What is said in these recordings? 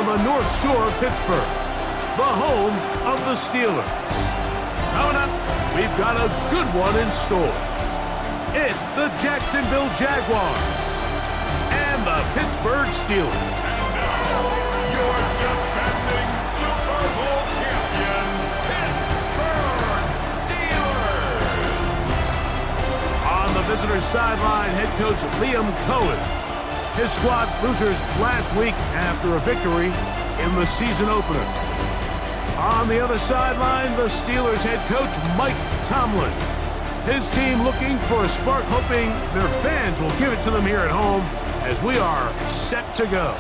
on the North Shore of Pittsburgh, the home of the Steelers. Coming up, we've got a good one in store. It's the Jacksonville Jaguars and the Pittsburgh Steelers. And now, your defending Super Bowl champion, Pittsburgh Steelers. On the visitors' sideline, head coach Liam Cohen. His squad losers last week after a victory in the season opener. On the other sideline, the Steelers head coach Mike Tomlin. His team looking for a spark, hoping their fans will give it to them here at home as we are set to go.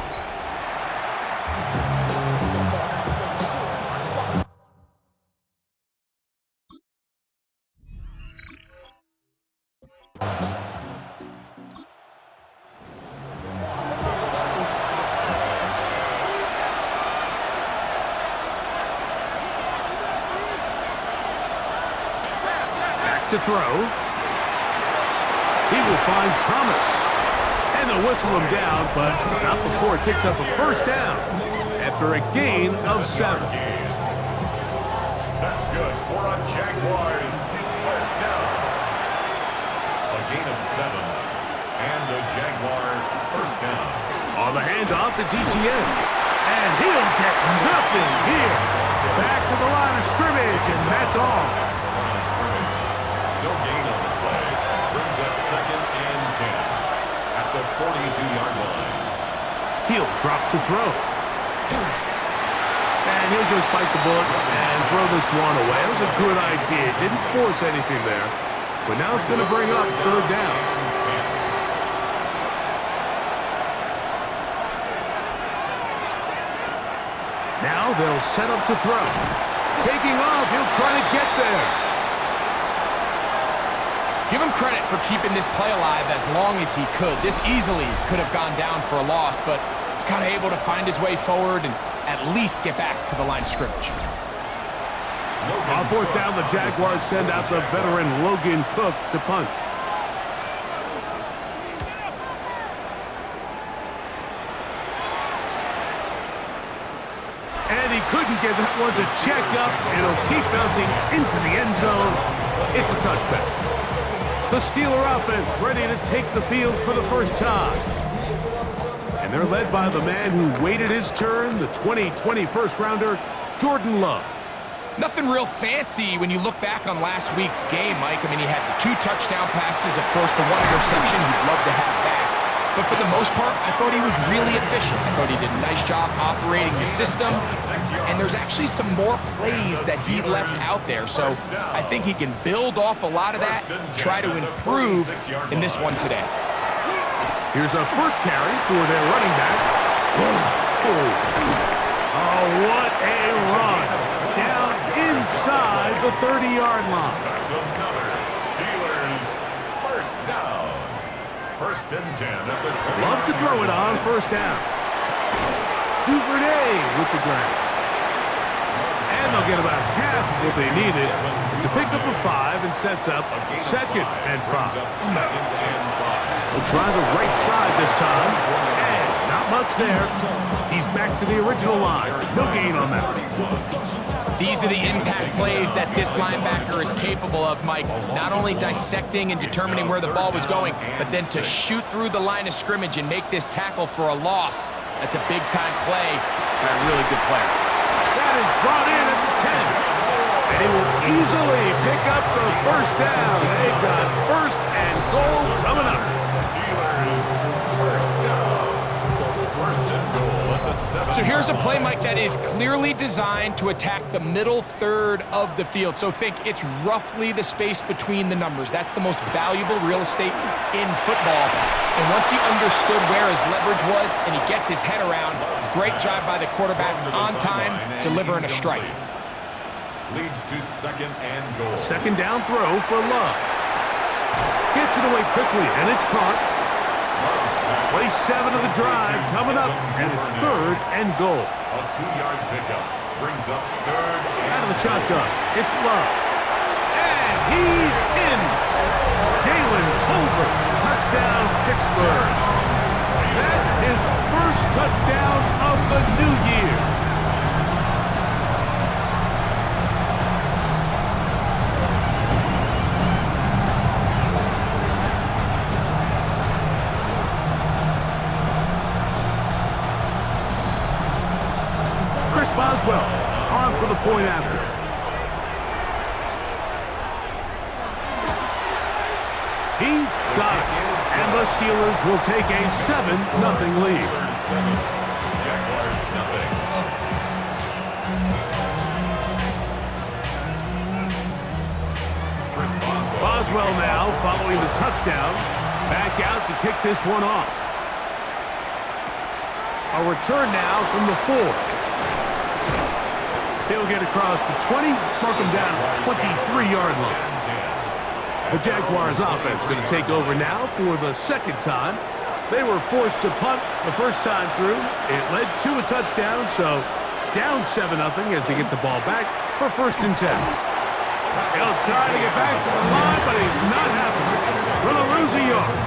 To throw. He will find Thomas. And they'll whistle him down, but not before it picks up a first down after a gain of 7. That's good for a Jaguars first down. A gain of 7. And the Jaguars first down. On the handoff, it's ETN. And he'll get nothing here. Back to the line of scrimmage, and that's all. No gain on the play. Brings up 2nd and 10 at the 42-yard line. He'll drop to throw. And he'll just bite the bullet and throw this one away. It was a good idea. Didn't force anything there. But now it's going to bring up 3rd down. Now they'll set up to throw. Taking off, he'll try to get there. Give him credit for keeping this play alive as long as he could. This easily could have gone down for a loss, but he's kind of able to find his way forward and at least get back to the line of scrimmage. On 4th down, the Jaguars send out the veteran Logan Cook to punt. And he couldn't get that one to check up, and it'll keep bouncing into the end zone. It's a touchback. The Steeler offense ready to take the field for the first time. And they're led by the man who waited his turn, the 2020 first-rounder, Jordan Love. Nothing real fancy when you look back on last week's game, Mike. I mean, he had the 2 touchdown passes, of course, the 1 interception he'd love to have back. But for the most part, I thought he was really efficient. I thought he did a nice job operating the system. And there's actually some more plays that he left out there. So I think he can build off a lot of that, try to improve in this one today. Here's a first carry for their running back. Oh, what a run. Down inside the 30-yard line. That's another Steelers first down. 1st and 10 at the 20. Love to throw it on 1st down. Duvernay with the ground. And they'll get about half of what they needed to pick up a 5 and sets up 2nd and 5. They'll try the right side this time. And not much there. He's back to the original line. No gain on that. These are the impact plays that this linebacker is capable of, Mike. Not only dissecting and determining where the ball was going, but then to shoot through the line of scrimmage and make this tackle for a loss. That's a big-time play by a really good player. That is brought in at the 10. And he will easily pick up the first down. They've got 1st and goal coming up. Steelers first down. 1st and goal at the 7. So here's a play, Mike, that is clearly designed to attack the middle third of the field. So think it's roughly the space between the numbers. That's the most valuable real estate in football. And once he understood where his leverage was and he gets his head around, great job by the quarterback on time, delivering a strike. Leads to 2nd and goal. 2nd down throw for Love. Gets it away quickly, and it's caught. Play 7 of the drive coming up, and it's 3rd and goal. A 2-yard pickup brings up 3rd and out of the shotgun. It's Love. And he's in. Jalen Tolbert, touchdown Pittsburgh. That is first touchdown of the new year. Boswell on for the point after. He's got it. And the Steelers will take a 7-0 lead. Jaguars nothing. Boswell now following the touchdown. Back out to kick this one off. A return now from the 4. He'll get across the 20, mark him down at the 23-yard line. The Jaguars offense going to take over now for the second time. They were forced to punt the first time through. It led to a touchdown, so down 7-0 as they get the ball back for 1st and 10. He'll try to get back to the line, but he's not happening. Going to lose a yard.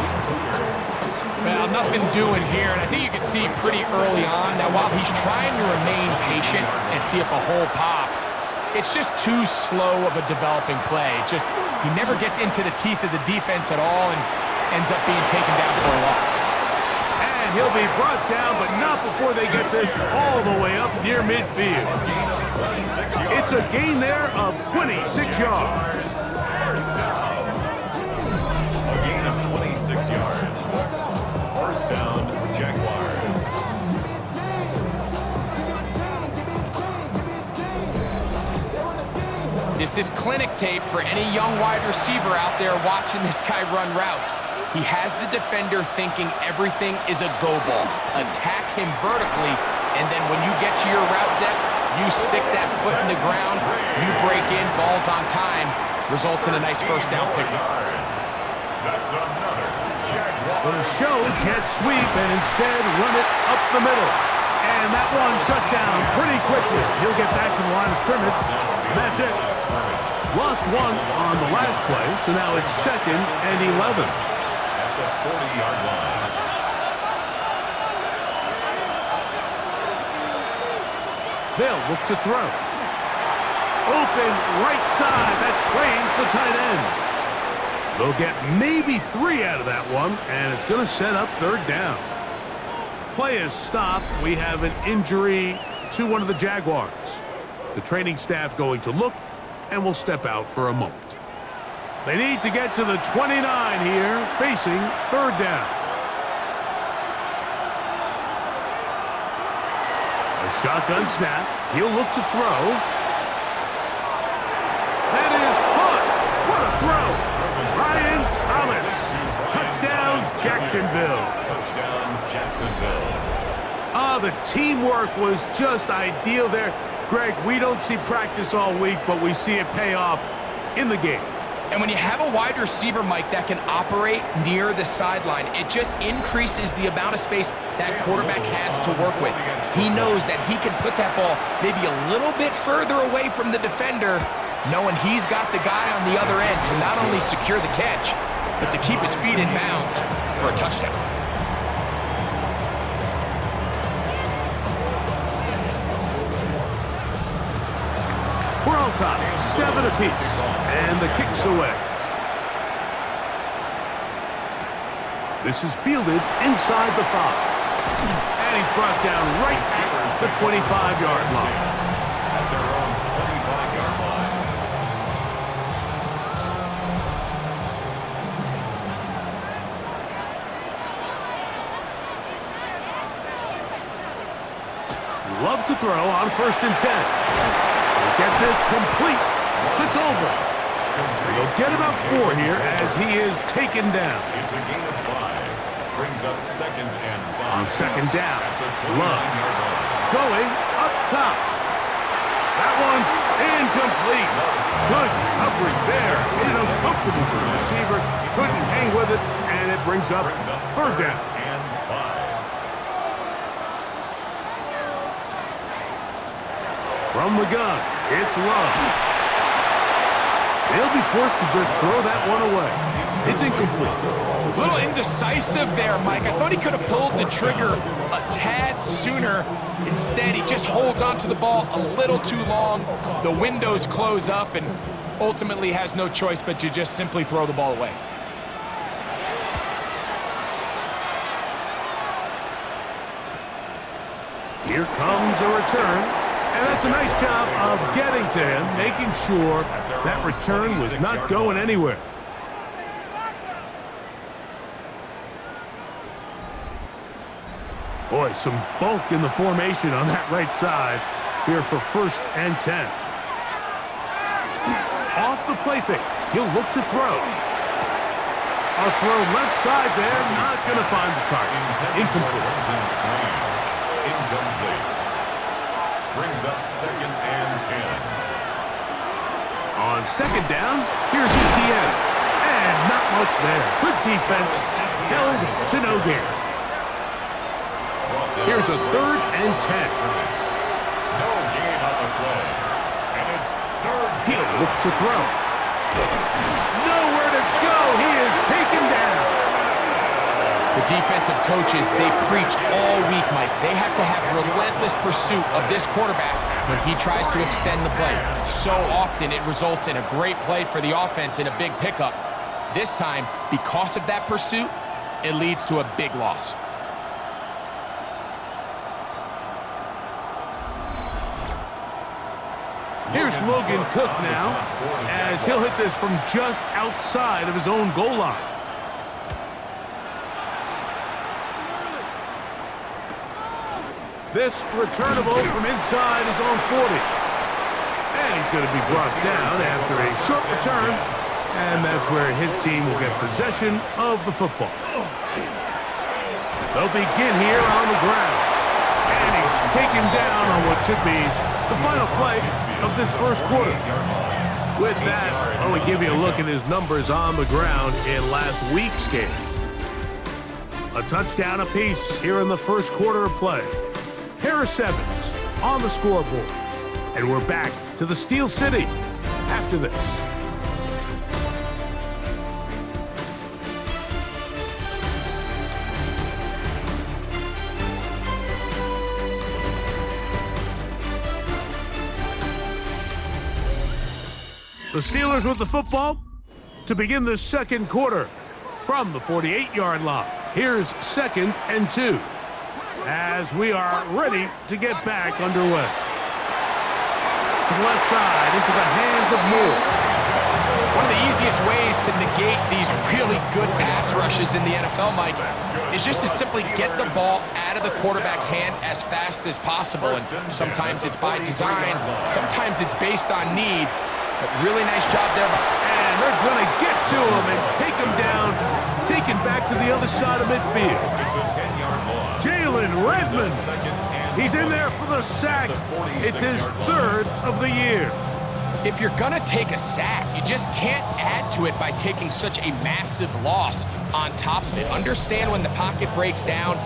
Well, nothing doing here, and I think you can see pretty early on. Now, while he's trying to remain patient and see if a hole pops, it's just too slow of a developing play. He never gets into the teeth of the defense at all and ends up being taken down for a loss. And he'll be brought down, but not before they get this all the way up near midfield. It's a gain there of 26 yards. A gain of 26 yards. 1st down, Jaguars. This is clinic tape for any young wide receiver out there watching this guy run routes. He has the defender thinking everything is a go ball. Attack him vertically, and then when you get to your route depth, you stick that foot in the ground, you break in, ball's on time, results in a nice 1st down pickup. That's another Jaguar. The show can't sweep and instead run it up the middle. And that one shut down pretty quickly. He'll get back to the line of scrimmage. That's it. Lost one on the last play, so now it's 2nd and 11. At the 40-yard line. They'll look to throw. Open right side. That strains the tight end. They'll get maybe 3 out of that one, and it's going to set up 3rd down. Play is stopped. We have an injury to one of the Jaguars. The training staff going to look and will step out for a moment. They need to get to the 29 here, facing 3rd down. A shotgun snap. He'll look to throw. That is caught. What a throw. Ryan Thomas. Touchdown, Jacksonville. Touchdown, Jacksonville. The teamwork was just ideal there. Greg, we don't see practice all week, but we see it pay off in the game. And when you have a wide receiver, Mike, that can operate near the sideline, it just increases the amount of space that quarterback has to work with. He knows that he can put that ball maybe a little bit further away from the defender, knowing he's got the guy on the other end to not only secure the catch, but to keep his feet in bounds for a touchdown. We're on top, 7 apiece, and the kick's away. This is fielded inside the 5. And he's brought down right at the 25-yard line. At their own 25-yard line. Love to throw on 1st and 10. Get this complete to Tolbert. They'll get about 4 here as he is taken down. It's a gain of 5. Brings up 2nd and 5. On 2nd down, At the Love 29-yard line. going up top. That one's incomplete. Good coverage there. Made it uncomfortable for the receiver. Couldn't hang with it, and it brings up 3rd down. And 5. From the gun, it's Love. They'll be forced to just throw that one away. It's incomplete. A little indecisive there, Mike. I thought he could have pulled the trigger a tad sooner. Instead, he just holds onto the ball a little too long. The windows close up and ultimately has no choice but to just simply throw the ball away. Here comes a return. And that's a nice job of getting to him, making sure that return was not going anywhere. Boy, some bulk in the formation on that right side here for 1st and 10. Off the play fake. He'll look to throw. A throw left side there, not going to find the target. Incomplete. Incomplete. Brings up 2nd and 10. On 2nd down, here's Etienne. And not much there. Good defense. Held to no gain. Here's a 3rd and 10. No gain on the play. And it's 3rd. He'll look to throw. Nowhere to go. He is taken down. The defensive coaches, they preached all week, Mike. They have to have relentless pursuit of this quarterback when he tries to extend the play. So often it results in a great play for the offense and a big pickup. This time, because of that pursuit, it leads to a big loss. Here's Logan Cook now, as he'll hit this from just outside of his own goal line. This returnable from inside his own 40. And he's going to be brought down after a short return, and that's where his team will get possession of the football. They'll begin here on the ground. And he's taken down on what should be the final play of this 1st quarter. With that, I want to give you a look at his numbers on the ground in last week's game. A touchdown apiece here in the 1st quarter of play. Pair of 7s on the scoreboard. And we're back to the Steel City after this. The Steelers with the football to begin the 2nd quarter from the 48-yard line. Here's 2nd and 2 as we are ready to get back underway. To the left side, into the hands of Moore. One of the easiest ways to negate these really good pass rushes in the NFL, Mike, is just to simply get the ball out of the quarterback's hand as fast as possible. And sometimes it's by design, sometimes it's based on need. But really nice job there. And they're going to get to him and take him down, taken back to the other side of midfield. It's a 10-yard loss. Jalen Redmond. He's in there for the sack. It's his 3rd of the year. If you're going to take a sack, you just can't add to it by taking such a massive loss on top of it. Understand when the pocket breaks down,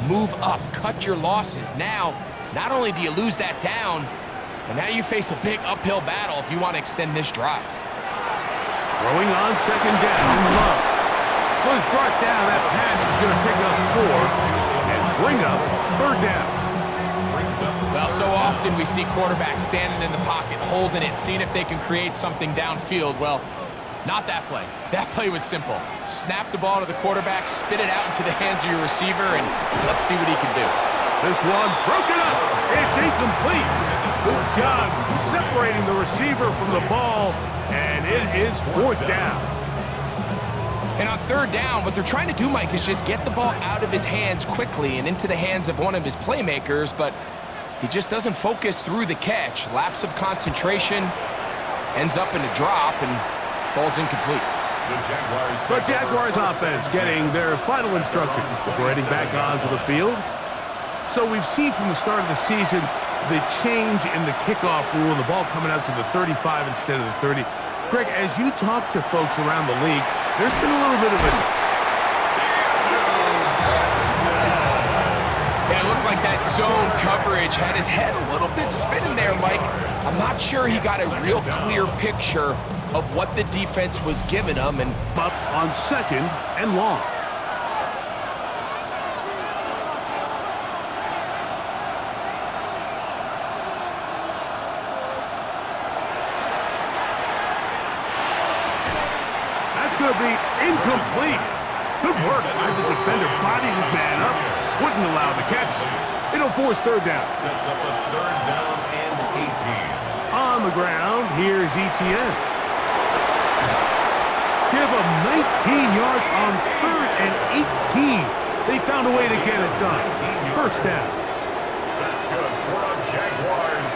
move up, cut your losses. Now, not only do you lose that down, but now you face a big uphill battle if you want to extend this drive. Throwing on 2nd down, Love. Was brought down. That pass is going to pick up 4 and bring up 3rd down. Well, so often we see quarterbacks standing in the pocket, holding it, seeing if they can create something downfield. Well, not that play. That play was simple. Snap the ball to the quarterback, spit it out into the hands of your receiver, and let's see what he can do. This one broken up. It's incomplete. Good job separating the receiver from the ball, and it is 4th down. And on 3rd down, what they're trying to do, Mike, is just get the ball out of his hands quickly and into the hands of one of his playmakers, but he just doesn't focus through the catch. Lapse of concentration, ends up in a drop, and falls incomplete. The Jaguars offense getting their final instructions before heading back onto the field. So we've seen from the start of the season the change in the kickoff rule and the ball coming out to the 35 instead of the 30. Greg, as you talk to folks around the league, there's been a little bit of a... Yeah, it looked like that zone coverage had his head a little bit spinning there, Mike. I'm not sure he got a real clear picture of what the defense was giving him. And up on 2nd and long. Going to be incomplete. Good work by the defender. Bodied his man up. Wouldn't allow the catch. It'll force 3rd down. Sets up a 3rd down and 18. On the ground, here's Etienne. Give him 19 yards on 3rd and 18. They found a way to get it done. First down. That's good for the Jaguars.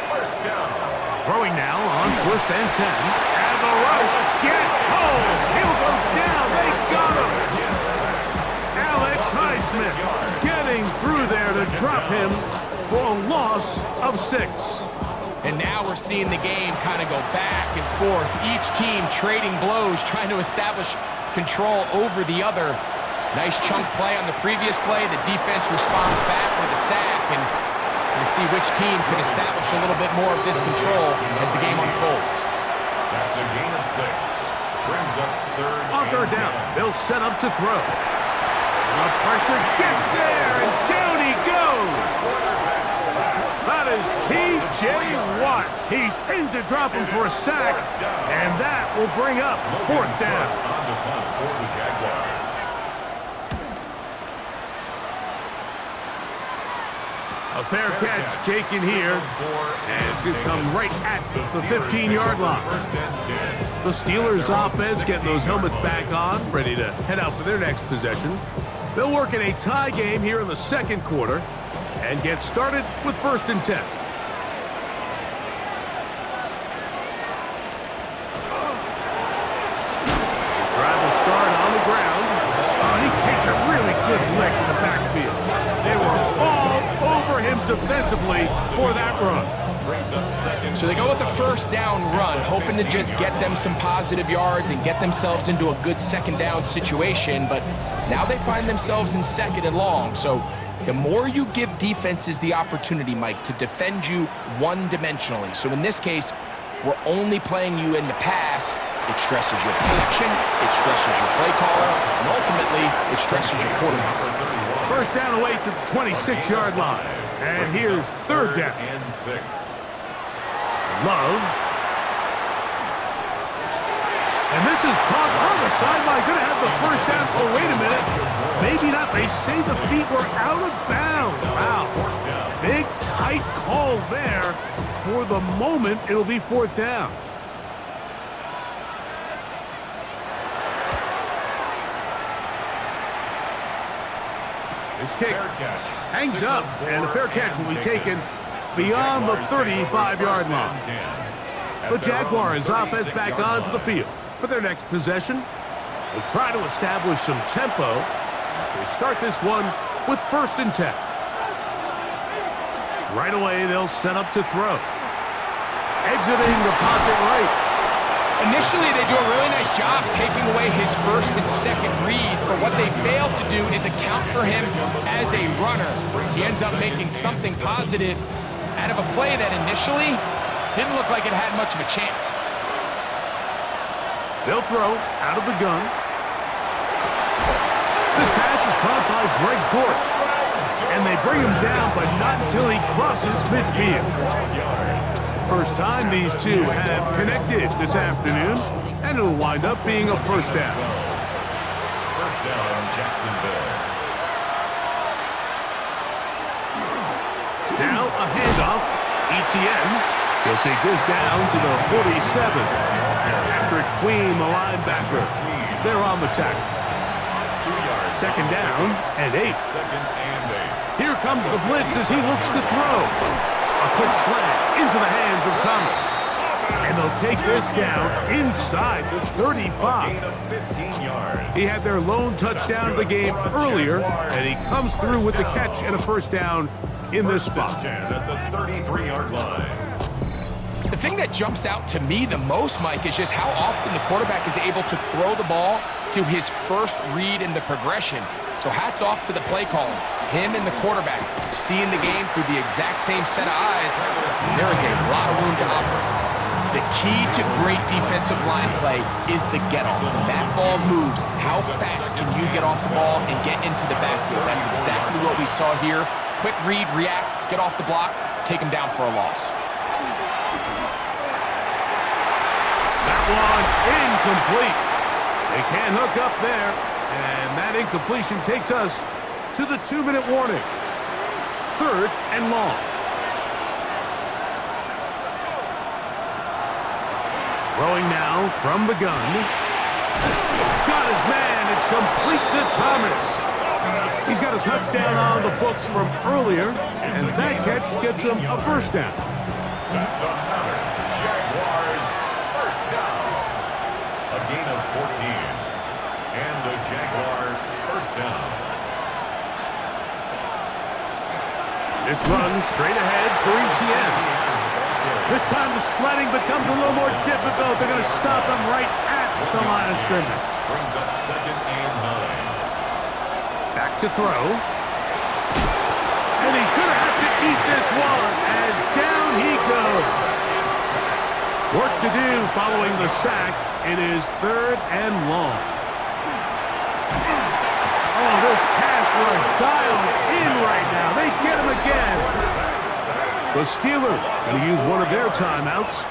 First down. Throwing now on 1st and 10. And the rush gets home. He'll go down. They got him. Alex Highsmith getting through there to drop him for a loss of 6. And now we're seeing the game kind of go back and forth. Each team trading blows, trying to establish control over the other. Nice chunk play on the previous play. The defense responds back with a sack, and we'll see which team can establish a little bit more of this control as the game unfolds. That's a gain of 6. Brings up 3rd On 3rd down, they'll set up to throw. The pressure gets there, and down he goes. That is T.J. Watt. He's in to drop him for a sack, and that will bring up 4th down. On the punt for the Jaguars. A fair catch taken here, and it's going to come right at the 15-yard line. First and 10. The Steelers offense getting those helmets back on, ready to head out for their next possession. They'll work in a tie game here in the 2nd quarter and get started with 1st and 10. Drive will start on the ground. Oh, and he takes a really good lick in the backfield. They were all over him defensively for that run. So they go with the 1st down run, hoping to just get them some positive yards and get themselves into a good 2nd down situation, but now they find themselves in 2nd and long. So the more you give defenses the opportunity, Mike, to defend you one-dimensionally. So in this case, we're only playing you in the pass. It stresses your protection, it stresses your play caller, and ultimately, it stresses your quarterback. 1st down away to the 26-yard line. And here's 3rd down. And 6. Love. And this is caught on the sideline. Going to have the 1st down. Oh, wait a minute. Maybe not. They say the feet were out of bounds. Wow. Big, tight call there. For the moment, it'll be 4th down. This kick hangs up, and a fair catch will be taken beyond the 35-yard line. The Jaguars offense back onto the field for their next possession. They'll try to establish some tempo as they start this one with 1st and 10. Right away, they'll set up to throw. Exiting the pocket right. Initially, they do a really nice job taking away his 1st and 2nd read, but what they fail to do is account for him as a runner. He ends up making something positive out of a play that initially didn't look like it had much of a chance. They'll throw out of the gun. This pass is caught by Greg Dortch, and they bring him down, but not until he crosses midfield. First time these two have connected this afternoon, and it'll wind up being a 1st down. First down, Jacksonville. Now a handoff. Etienne. He'll take this down to the 47. Patrick Queen, the linebacker. They're on the tackle. 2 yards. 2nd down and 8. 2nd and 8. Here comes the blitz as he looks to throw. A quick slant into the hands of Thomas. And they'll take this down inside the 35. Gain of 15 yards. He had their lone touchdown of the game earlier, and he comes through with the catch and a 1st down in this spot. 10 at the 33-yard line. The thing that jumps out to me the most, Mike, is just how often the quarterback is able to throw the ball to his 1st read in the progression. So hats off to the play caller. Him and the quarterback seeing the game through the exact same set of eyes. And there is a lot of room to operate. The key to great defensive line play is the get-off. When that ball moves, how fast can you get off the ball and get into the backfield? That's exactly what we saw here. Quick read, react, get off the block, take him down for a loss. That one incomplete. They can't hook up there, and that incompletion takes us to the 2-minute warning. 3rd and long. Throwing now from the gun. Got his man. It's complete to Thomas. He's got a touchdown on the books from earlier, and that catch gets him a first down. That's another Jaguars first down. A gain of 14. And a Jaguar first down. This run straight ahead for ETN. This time the sledding becomes a little more difficult. They're going to stop him right at the line of scrimmage. Brings up 2nd and 9. Back to throw. And he's going to have to eat this one as down he goes. Work to do following the sack. It is 3rd and long. Oh, this pass rush dialed in right now. They get him again. The Steelers going to use one of their timeouts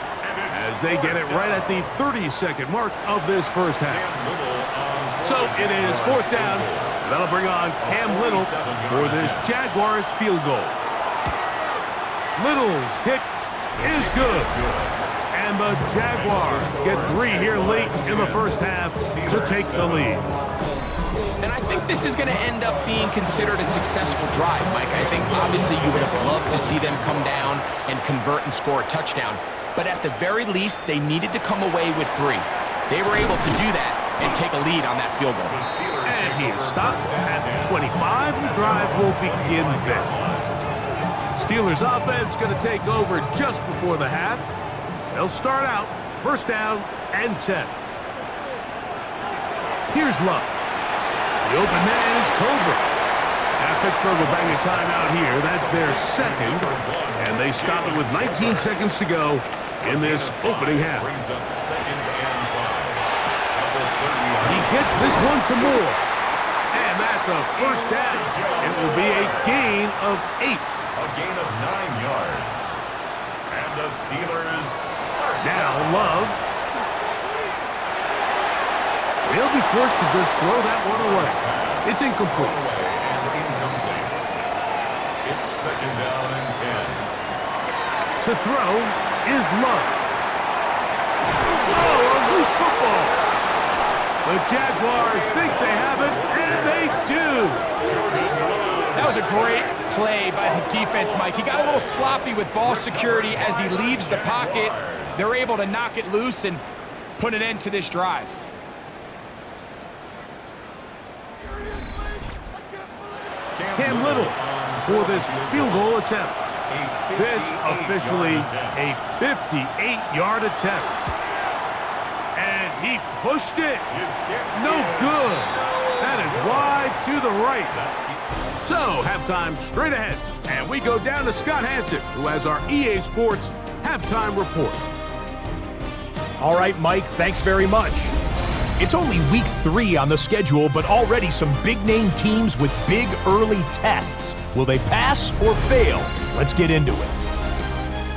as they get it right at the 30-second mark of this first half. So it is 4th down. That'll bring on Cam Little for this Jaguars field goal. Little's kick is good. And the Jaguars get 3 here late in the first half to take the lead. And I think this is going to end up being considered a successful drive, Mike. I think obviously you would have loved to see them come down and convert and score a touchdown. But at the very least, they needed to come away with 3. They were able to do that and take a lead on that field goal. And he is stopped at 25. The drive will begin then. Steelers offense going to take over just before the half. They'll start out 1st down and 10. Here's Love. The open man is Cobra. Now Pittsburgh will bang a timeout here. That's their 2nd. And they stop it with 19 seconds to go in this opening half. He gets this one to Moore. And that's a first down. It will be a gain of 8. A gain of 9 yards. And the Steelers now Love. He'll be forced to just throw that one away. It's incomplete. It's 2nd down and 10. To throw is Love. Oh, a loose football. The Jaguars think they have it, and they do. That was a great play by the defense, Mike. He got a little sloppy with ball security as he leaves the pocket. They're able to knock it loose and put an end to this drive. Cam Little for this field goal attempt. This officially a 58-yard attempt. And he pushed it. No good. That is wide to the right. So, halftime straight ahead. And we go down to Scott Hansen, who has our EA Sports halftime report. All right, Mike, thanks very much. It's only week 3 on the schedule, but already some big-name teams with big early tests. Will they pass or fail? Let's get into it.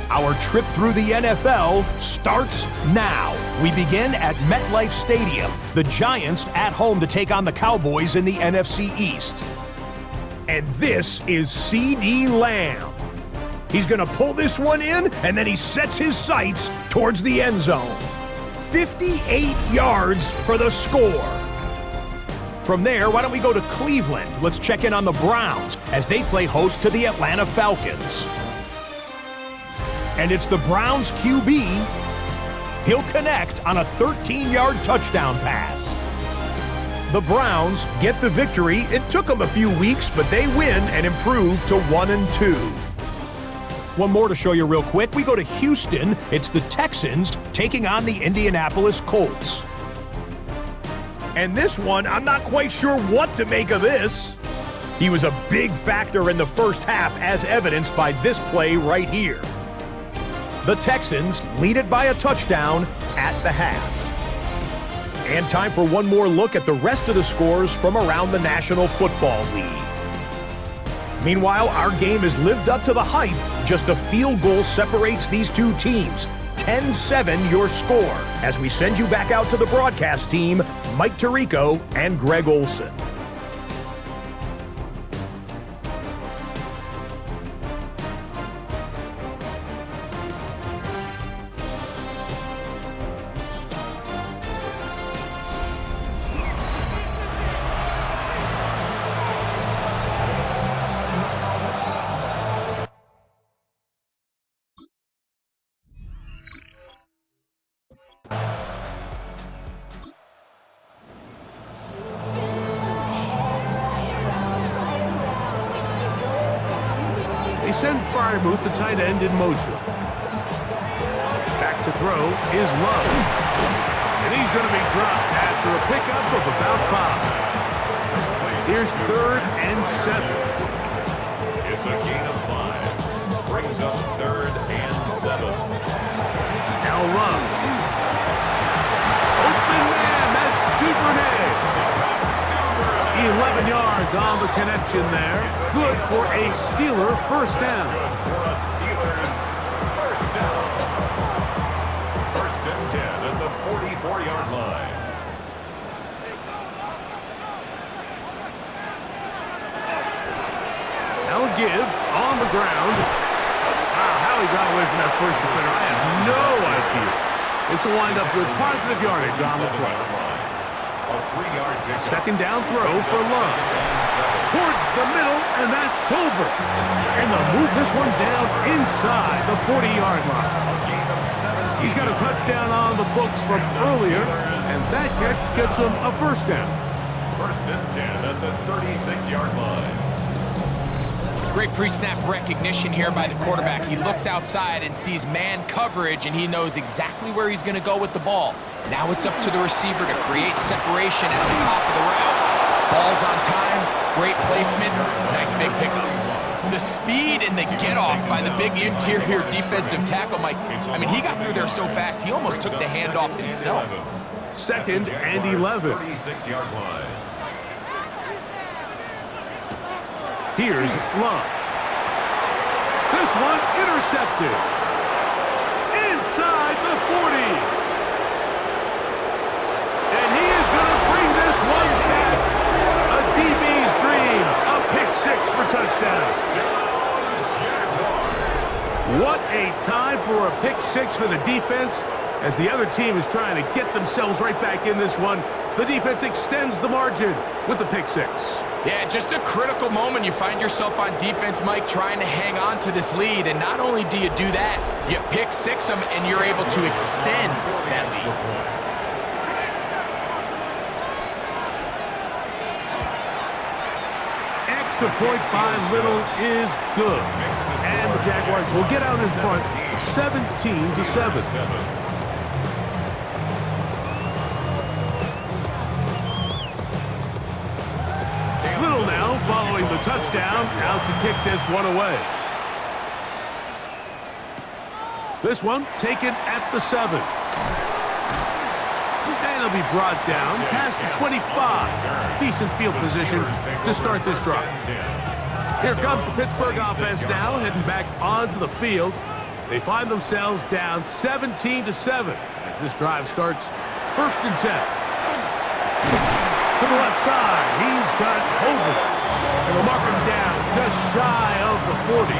Our trip through the NFL starts now. We begin at MetLife Stadium. The Giants at home to take on the Cowboys in the NFC East. And this is C.D. Lamb. He's going to pull this one in, and then he sets his sights towards the end zone. 58 yards for the score. From there, why don't we go to Cleveland? Let's check in on the Browns as they play host to the Atlanta Falcons. And it's the Browns QB. He'll connect on a 13-yard touchdown pass. The Browns get the victory. It took them a few weeks, but they win and improve to 1-2. One more to show you real quick. We go to Houston. It's the Texans taking on the Indianapolis Colts. And this one, I'm not quite sure what to make of this. He was a big factor in the first half, as evidenced by this play right here. The Texans lead it by a touchdown at the half. And time for one more look at the rest of the scores from around the National Football League. Meanwhile, our game has lived up to the hype. Just a field goal separates these two teams. 10-7 your score. As we send you back out to the broadcast team, Mike Tirico and Greg Olson. Freiermuth, the tight end, in motion. Back to throw is Love. And he's going to be dropped after a pickup of about 5. Here's 3rd and 7. It's a gain of 5. Brings up 3rd and 7. Now Love. Open man, that's Duvernay. 11 yards on the connection there. Good for a Steeler first down. For a Steelers first down. 1st and 10 at the 44-yard line. Now a give on the ground. Wow, how he got away from that first defender, I have no idea. This will wind up with positive yardage on the play. A 3-yard pickup. 2nd down throw for Love. Towards the middle, and that's Tolbert. And they'll move this one down inside the 40-yard line. He's got a touchdown on the books from earlier, and that catch gets him a first down. 1st and 10 at the 36-yard line. Great pre-snap recognition here by the quarterback. He looks outside and sees man coverage, and he knows exactly where he's going to go with the ball. Now it's up to the receiver to create separation at the top of the route. Ball's on time, great placement, nice big pickup. The speed and the get-off by the big interior defensive tackle, Mike. I mean, he got through there so fast, he almost took the handoff himself. 2nd and 11. 36-yard line. Here's Love. This one intercepted. Inside the 40. And he is going to bring this one back. A DB's dream. A pick-6 for touchdown. What a time for a pick-6 for the defense. As the other team is trying to get themselves right back in this one, the defense extends the margin with the pick-6. Yeah, just a critical moment. You find yourself on defense, Mike, trying to hang on to this lead. And not only do you do that, you pick-6 them, and you're able to extend that lead. Extra point by Little is good. And the Jaguars will get out in front 17-7. Little now following the touchdown, out to kick this one away. This one taken at the 7. And it'll be brought down past the 25. Decent field position to start this drive. Here comes the Pittsburgh offense now, heading back onto the field. They find themselves down 17-7 as this drive starts. 1st and 10. To the left side, he's got Tolbert. And we'll mark him down just shy of the 40.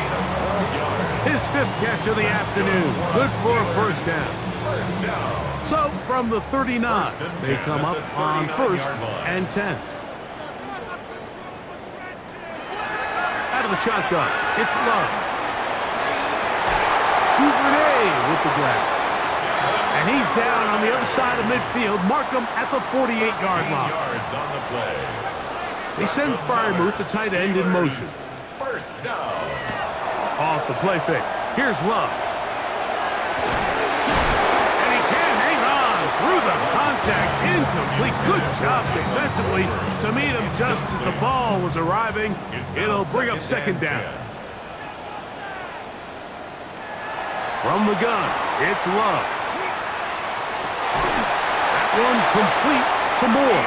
His 5th catch of the afternoon. Good for a first down. So from the 39, they come up on 1st and 10. Out of the shotgun, it's Love. Duvernay with the grab. And he's down on the other side of midfield. Mark him at the 48-yard line. They send Freiermuth, the tight end, in motion. First down. Off the play fake. Here's Love. And he can't hang on through the contact. Incomplete. Good job defensively to meet him just as the ball was arriving. It'll bring up 2nd down. From the gun, it's Love. One complete to Moore.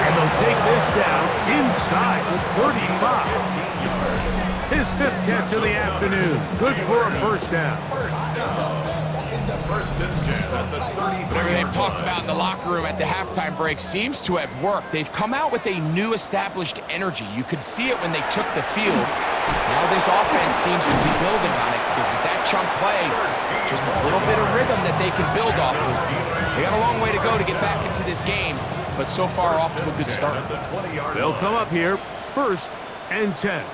And they'll take this down inside the 35. His 5th catch of the afternoon. Good for a first down. 1st and 10 at the 30. Whatever they've talked about in the locker room at the halftime break seems to have worked. They've come out with a new established energy. You could see it when they took the field. Now this offense seems to be building on it because with that chunk play, just a little bit of rhythm that they can build off of. They got a long way to go to get back into this game, but so far off to a good start. They'll come up here 1st and 10.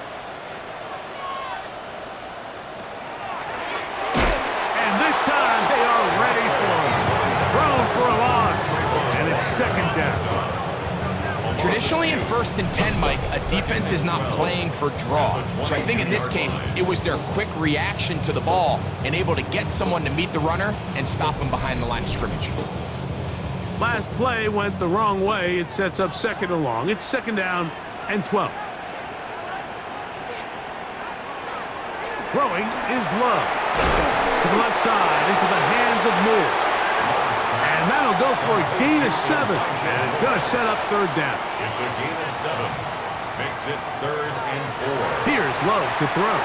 And this time they are ready for him. Thrown for a loss, and it's 2nd down. Traditionally in 1st and 10, Mike, a defense is not playing for draw. So I think in this case, it was their quick reaction to the ball and able to get someone to meet the runner and stop him behind the line of scrimmage. Last play went the wrong way. It sets up 2nd and long. It's 2nd down and 12. Throwing is Love. To the left side, into the hands of Moore. And that'll go for a gain of 7. And it's going to set up 3rd down. It's a gain of 7. Makes it 3rd and 4. Here's Love to throw.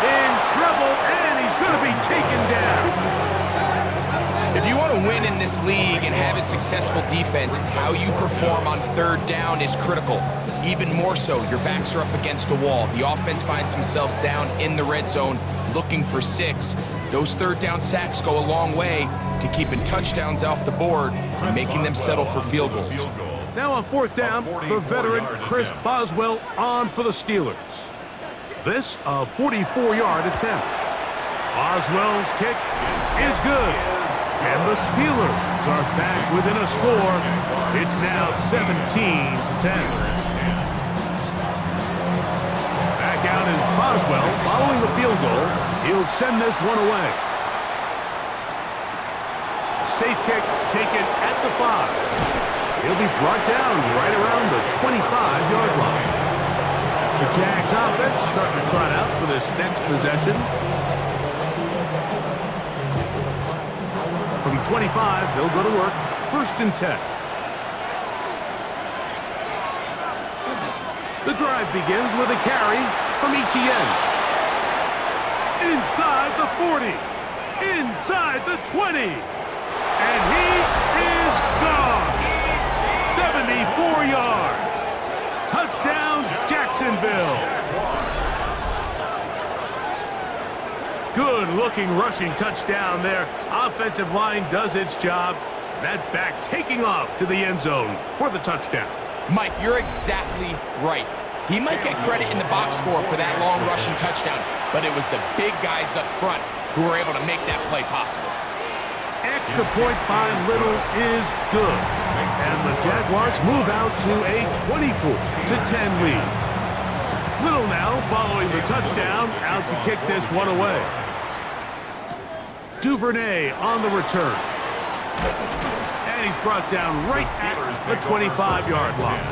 In trouble, and he's going to be taken down. If you want to win in this league and have a successful defense, how you perform on 3rd down is critical. Even more so, your backs are up against the wall. The offense finds themselves down in the red zone looking for 6. Those 3rd down sacks go a long way to keeping touchdowns off the board and making them settle for field goals. Now on 4th down, the veteran Chris Boswell on for the Steelers. This a 44-yard attempt. Boswell's kick is good. And the Steelers are back within a score. It's now 17-10. Back out is Boswell following the field goal. He'll send this one away. A safe kick taken at the 5. He'll be brought down right around the 25-yard line. The Jags offense starting to trot out for this next possession. From 25, they'll go to work. 1st and 10. The drive begins with a carry from Etienne. Inside the 40. Inside the 20. And he is gone. 74 yards. Touchdown, Jacksonville. Good-looking rushing touchdown there. Offensive line does its job. That back taking off to the end zone for the touchdown. Mike, you're exactly right. He might get credit in the box score for that long rushing touchdown, but it was the big guys up front who were able to make that play possible. Extra point by Little is good. And the Jaguars move out to a 24-10 lead. Little now following the touchdown, out to kick this one away. Duvernay on the return. And he's brought down right at the 25-yard line.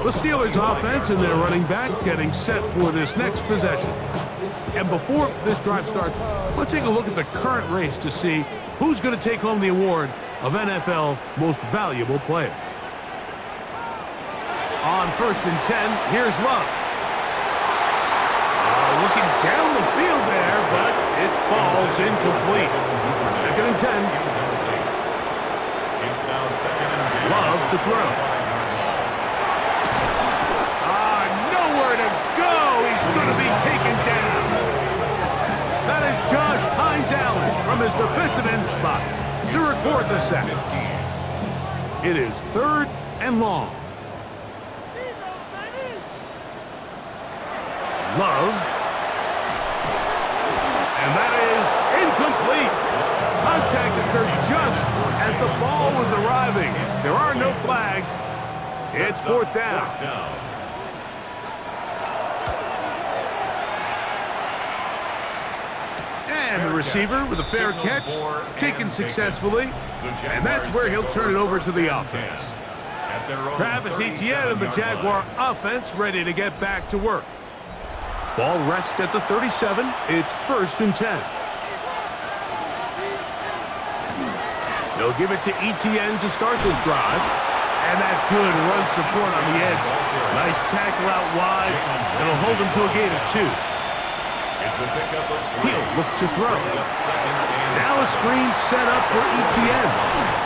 The Steelers offense and their running back getting set for this next possession. And before this drive starts, let's take a look at the current race to see who's going to take home the award of NFL Most Valuable Player. On 1st and 10, here's Love. Looking down the field there, but it falls incomplete. 2nd and 10. It's now 2nd and 10. Love to throw. Nowhere to go. He's going to be taken down. That is Josh Hines-Allen from his defensive end spot to record the sack. It is 3rd and long. Love. And that is incomplete. Contact occurred just as the ball was arriving. There are no flags. It's 4th down. And the receiver with a fair catch, taken successfully. And that's where he'll turn it over to the offense. Travis Etienne and the Jaguar offense ready to get back to work. Ball rests at the 37. It's 1st and 10. They'll give it to Etienne to start this drive. And that's good run support on the edge. Nice tackle out wide. It'll hold him to a gain of 2. He'll look to throw. Now a screen set up for Etienne.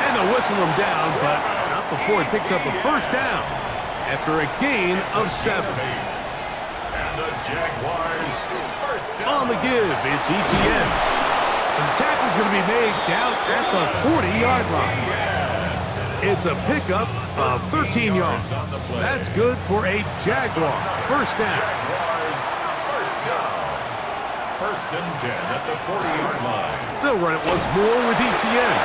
And they'll whistle him down, but not before he picks up a 1st down after a gain of 7. Jaguars on the give, it's Etienne. And the tackle's going to be made down at the 40-yard line. It's a pickup of 13 yards. That's good for a Jaguar 1st down. 1st and 10 at the 40-yard line. They'll run it once more with Etienne.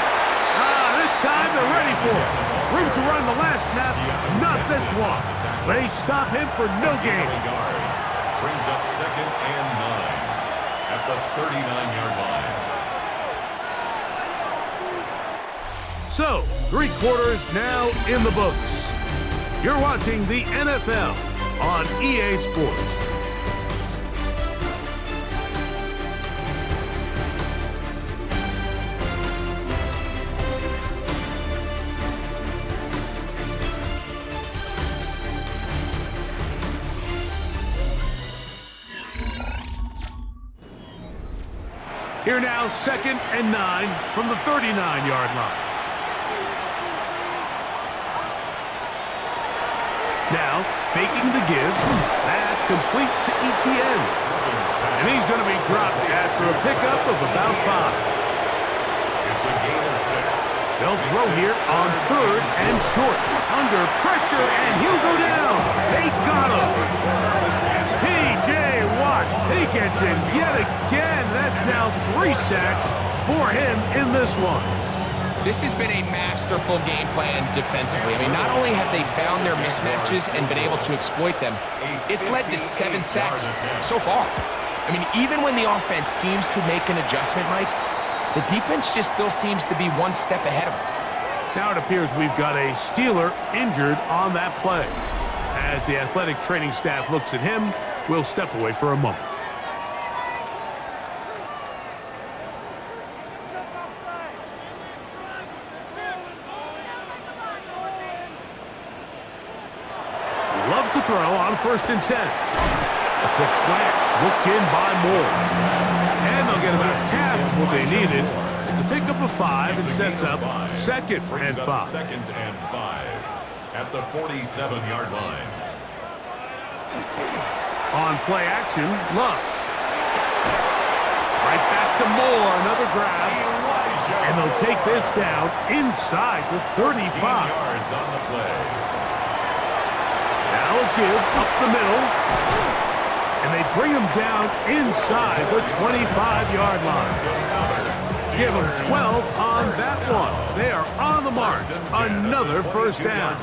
This time they're ready for it. Room to run the last snap. Not this one. They stop him for no gain. Brings up 2nd and 9 at the 39-yard line. So, 3 quarters now in the books. You're watching the NFL on EA Sports. Here now, 2nd and 9 from the 39-yard line. Now, faking the give. That's complete to ETN. And he's going to be dropped after a pickup of about 5. It's a gain of 6. They'll throw here on 3rd and short. Under pressure, and he'll go down. They got him. T.J. Watt, he gets in yet again. That's now 3 sacks for him in this one. This has been a masterful game plan defensively. I mean, not only have they found their mismatches and been able to exploit them, it's led to 7 sacks so far. I mean, even when the offense seems to make an adjustment, Mike, the defense just still seems to be one step ahead of them. Now it appears we've got a Steeler injured on that play. As the athletic training staff looks at him, we'll step away for a moment. Love to throw on 1st and 10. A quick slant, looked in by Moore. And they'll get about half of what they needed. It's a pickup of 5 and sets up 2nd and 5. 2nd and 5 at the 47-yard line. On play action, Love. Right back to Moore, another grab. And they'll take this down inside the 35. Yards on the play. Now a give up the middle. And they bring him down inside the 25-yard line. Give them 12 on that one. They are on the march. Another 1st down.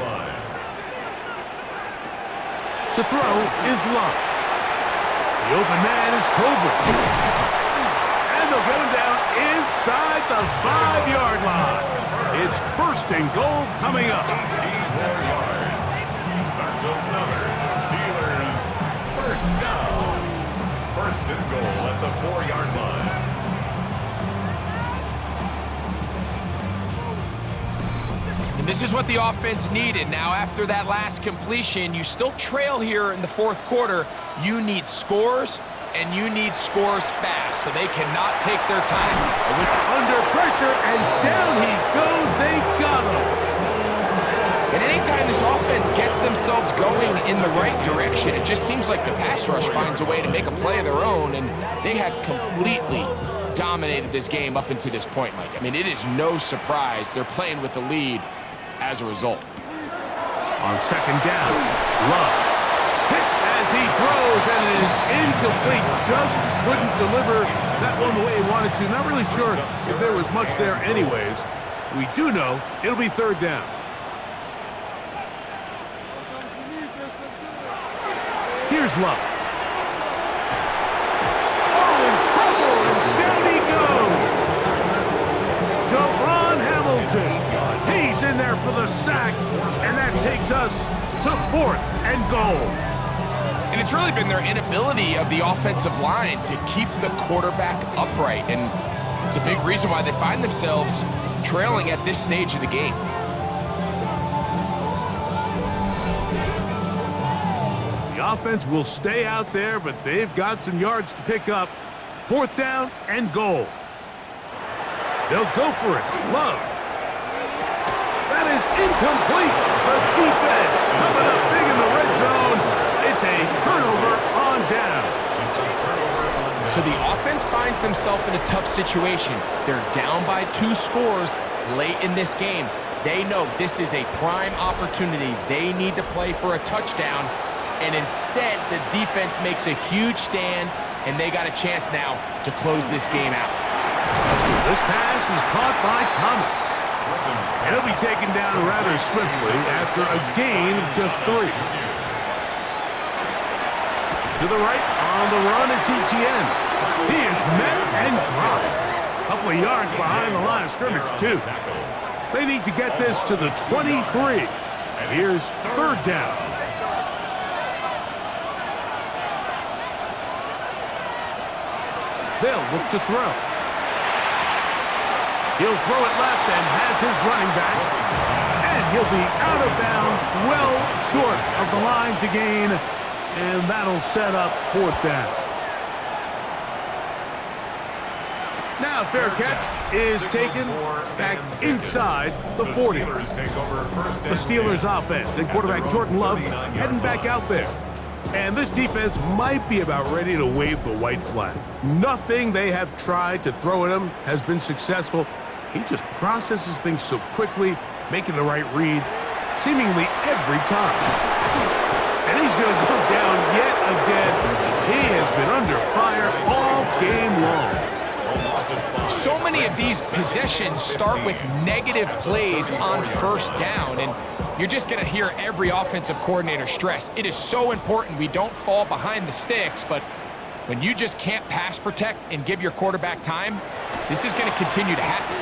To throw is Love. The open man is Tolbert. And they'll get him down inside the 5-yard line. It's 1st and goal coming up. 18 more yards. That's another Steelers 1st down. 1st and goal at the 4-yard line. And this is what the offense needed. Now, after that last completion, you still trail here in the 4th quarter. You need scores, and you need scores fast, so they cannot take their time. Under pressure, and down he goes. They got him. And anytime this offense gets themselves going in the right direction, it just seems like the pass rush finds a way to make a play of their own, and they have completely dominated this game up until this point, Mike. I mean, it is no surprise they're playing with the lead as a result. On 2nd down, Love. Hit as he throws, and it is incomplete. Just couldn't deliver that one the way he wanted to. Not really sure if there was much there anyways. We do know it'll be 3rd down. Here's Love. Oh, in trouble, and down he goes. Devon Hamilton. He's in there for the sack, and that takes us to 4th and goal. And it's really been their inability of the offensive line to keep the quarterback upright, and it's a big reason why they find themselves trailing at this stage of the game. The offense will stay out there, but they've got some yards to pick up. 4th down and goal. They'll go for it. Love. That is incomplete. The defense coming up big in the red zone. It's a turnover on down. So the offense finds themselves in a tough situation. They're down by 2 scores late in this game. They know this is a prime opportunity. They need to play for a touchdown. And instead, the defense makes a huge stand, and they got a chance now to close this game out. This pass is caught by Thomas. And he'll be taken down rather swiftly after a gain of just 3. To the right, on the run, it's Etienne. He is met and dropped. A couple of yards behind the line of scrimmage, too. They need to get this to the 23. Here's 3rd down. They'll look to throw. He'll throw it left and has his running back. And he'll be out of bounds, well short of the line to gain. And that'll set up 4th down. Now fair catch is taken back inside the 40. The Steelers offense and quarterback Jordan Love heading back out there. And this defense might be about ready to wave the white flag. Nothing they have tried to throw at him has been successful. He just processes things so quickly, making the right read seemingly every time. And he's going to go down yet again. He has been under fire all game long. So many of these possessions start with negative plays on 1st down, and you're just going to hear every offensive coordinator stress. It is so important we don't fall behind the sticks, but when you just can't pass protect and give your quarterback time, this is going to continue to happen.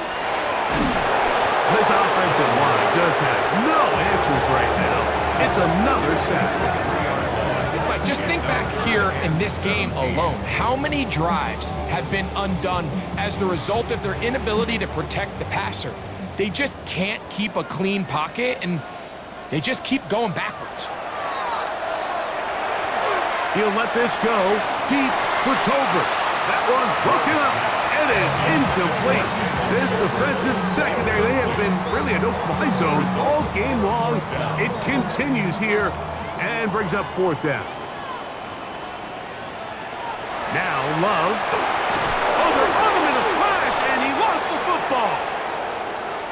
This offensive line just has no answers right now. It's another sack. But just think back here in this game alone. How many drives have been undone as the result of their inability to protect the passer? They just can't keep a clean pocket, and they just keep going backwards. He'll let this go deep for Tolbert. That one broken up. It is incomplete. This defensive secondary, they have been really a no-fly zone all game long. It continues here and brings up 4th down. Now Love. Oh, they're on him in a flash, and he lost the football.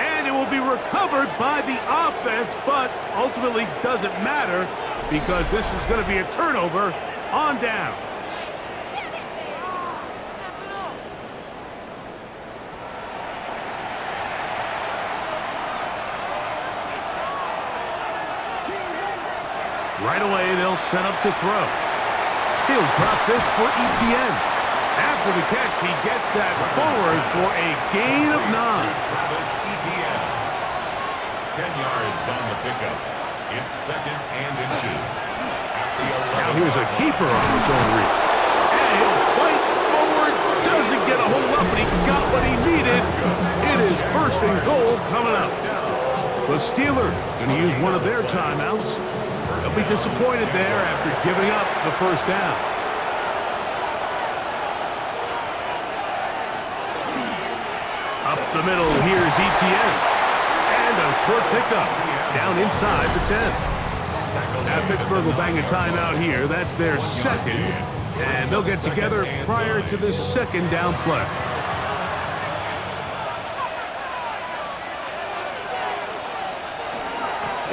And it will be recovered by the offense, but ultimately doesn't matter because this is going to be a turnover on down. Right away, they'll set up to throw. He'll drop this for Etienne. After the catch, he gets that forward for a gain of 9. Travis Etienne. 10 yards on the pickup. It's 2nd and inches. Now here's a keeper on his own read. And he'll fight forward. Doesn't get a hold up, but he got what he needed. It is 1st and goal coming up. The Steelers going to use one of their timeouts. They'll be disappointed there after giving up the 1st down. Up the middle, here's Etienne. And a short pickup down inside the 10. Now Pittsburgh will bang a timeout here. That's their 2nd. And they'll get together prior to this 2nd down play.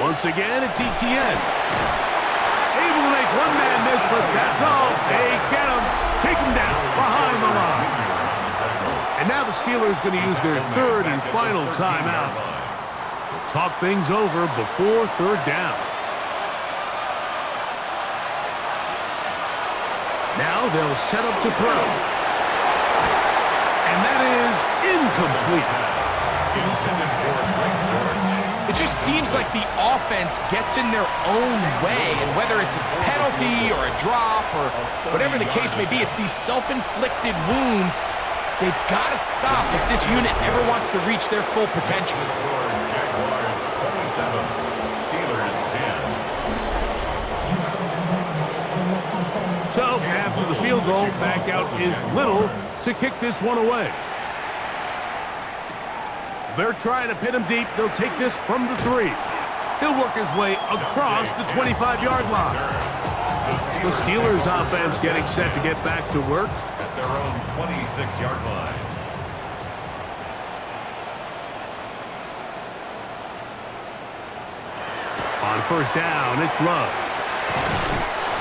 Once again, it's Etienne. Able to make one man miss, but that's all. They get him, take him down behind the line. And now the Steelers going to use their 3rd and final timeout. They'll talk things over before 3rd down. Now they'll set up to throw. And that is incomplete. It just seems like the offense gets in their own way, and whether it's a penalty or a drop or whatever the case may be, it's these self-inflicted wounds. They've got to stop if this unit ever wants to reach their full potential. Jaguars 27, Steelers 10. So, after the field goal, back out is Little to kick this one away. They're trying to pin him deep. They'll take this from the 3. He'll work his way across the 25-yard line. The Steelers offense getting set to get back to work. At their own 26-yard line. On 1st down, it's Love.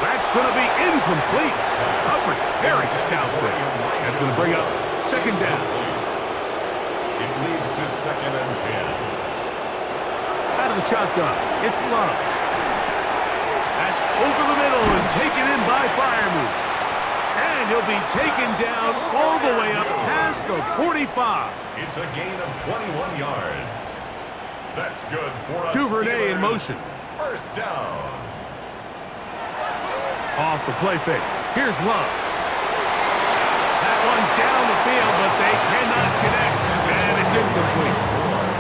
That's going to be incomplete. Coverage very stout there. That's going to bring up 2nd down. It leads to 2nd and 10. Out of the shotgun, it's Love. That's over the middle and taken in by Freiermuth. And he'll be taken down all the way up past the 45. It's a gain of 21 yards. That's good for us. Duvernay in motion. First down. Off the play fake. Here's Love. That one down the field, but they cannot connect. And it's incomplete.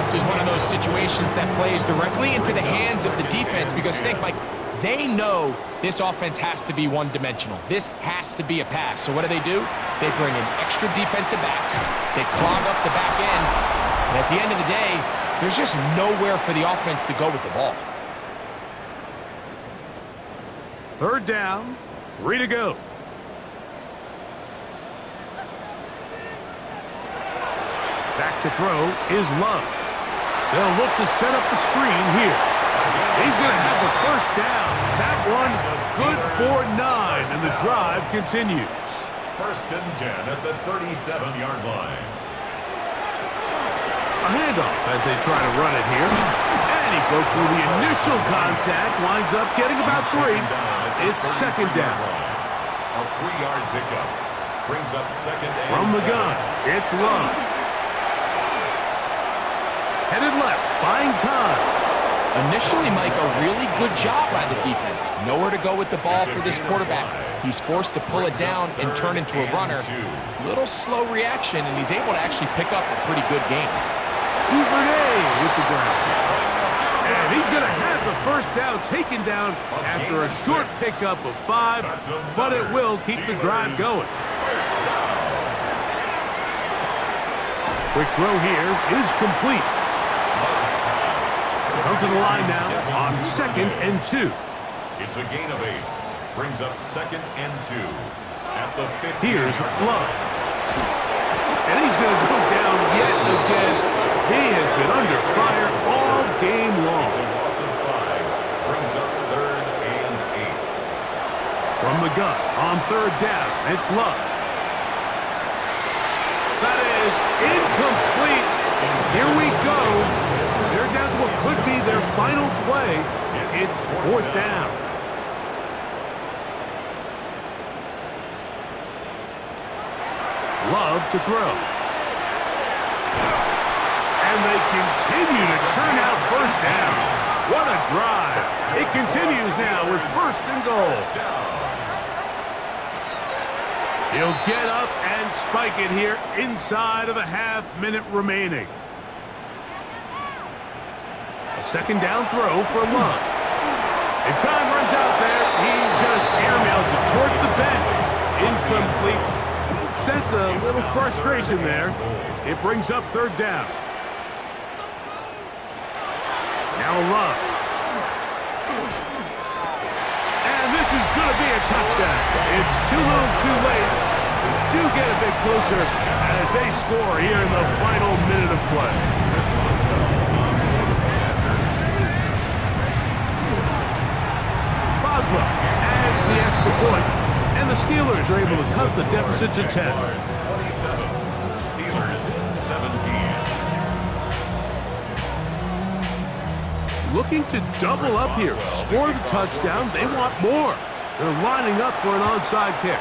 This is one of those situations that plays directly into the hands of the defense because think, Mike, they know this offense has to be one-dimensional. This has to be a pass. So what do? They bring in extra defensive backs. They clog up the back end. And at the end of the day, there's just nowhere for the offense to go with the ball. Third down, 3 to go. Back to throw is Love. They'll look to set up the screen here. He's going to have the first down. That one good for 9, and the drive continues. First and 10 at the 37-yard line. A handoff as they try to run it here. And he broke through the initial contact, winds up getting about 3. It's second down. A 3-yard pickup. Brings up second and From the 7. gun, it's Love. Headed left, buying time. Initially, Mike, a really good job by the defense. Nowhere to go with the ball for this quarterback. He's forced to pull it down and turn into a runner. Little slow reaction, and he's able to actually pick up a pretty good game. Duvernay with the ground. And he's going to have the first down taken down after a short pickup of 5, but it will keep the drive going. Quick throw here is complete. Come to the line now on 2nd and 2. It's a gain of 8. Brings up 2nd and 2. At the 15. Here's Love. And he's going to go down yet again. He has been under fire all game long. It's a loss of 5. Brings up 3rd and 8. From the gun on 3rd down, it's Love. That is incomplete. Here we go. They're down to what could be their final play. It's 4th down. Love to throw. And they continue to churn out first down. What a drive. It continues now with 1st and goal. He'll get up and spike it here inside of a half-minute remaining. A 2nd down throw for Love. And time runs out there. He just airmails it towards the bench. Incomplete. Sense a little frustration there. It brings up 3rd down. Now Love. And this is going to be a touchdown. It's too little too late. We do get a bit closer as they score here in the final minute of play. Boswell adds the extra point, and the Steelers are able to cut the deficit to 10. 27. Steelers 17. Looking to double up here, score the touchdown. They want more. They're lining up for an onside kick.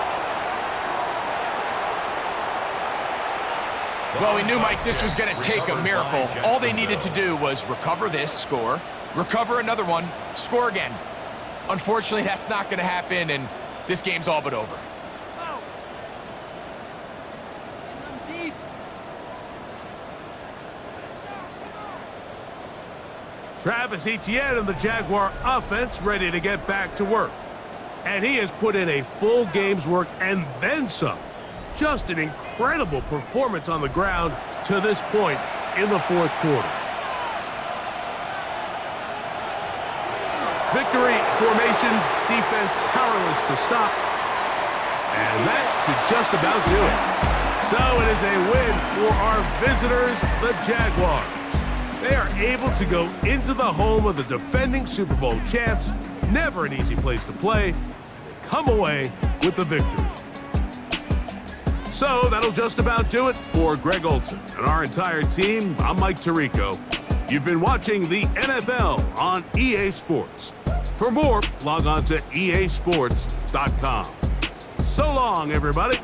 Well, we knew, Mike, this was going to take a miracle. All they needed to do was recover this, score, recover another one, score again. Unfortunately, that's not going to happen, and this game's all but over. Travis Etienne and the Jaguar offense ready to get back to work. And he has put in a full game's work and then some. Just an incredible performance on the ground to this point in the 4th quarter. Victory formation, defense powerless to stop. And that should just about do it. So it is a win for our visitors, the Jaguars. They are able to go into the home of the defending Super Bowl champs. Never an easy place to play. And they come away with the victory. So that'll just about do it for Greg Olson and our entire team. I'm Mike Tirico. You've been watching the NFL on EA Sports. For more, log on to easports.com. So long, everybody.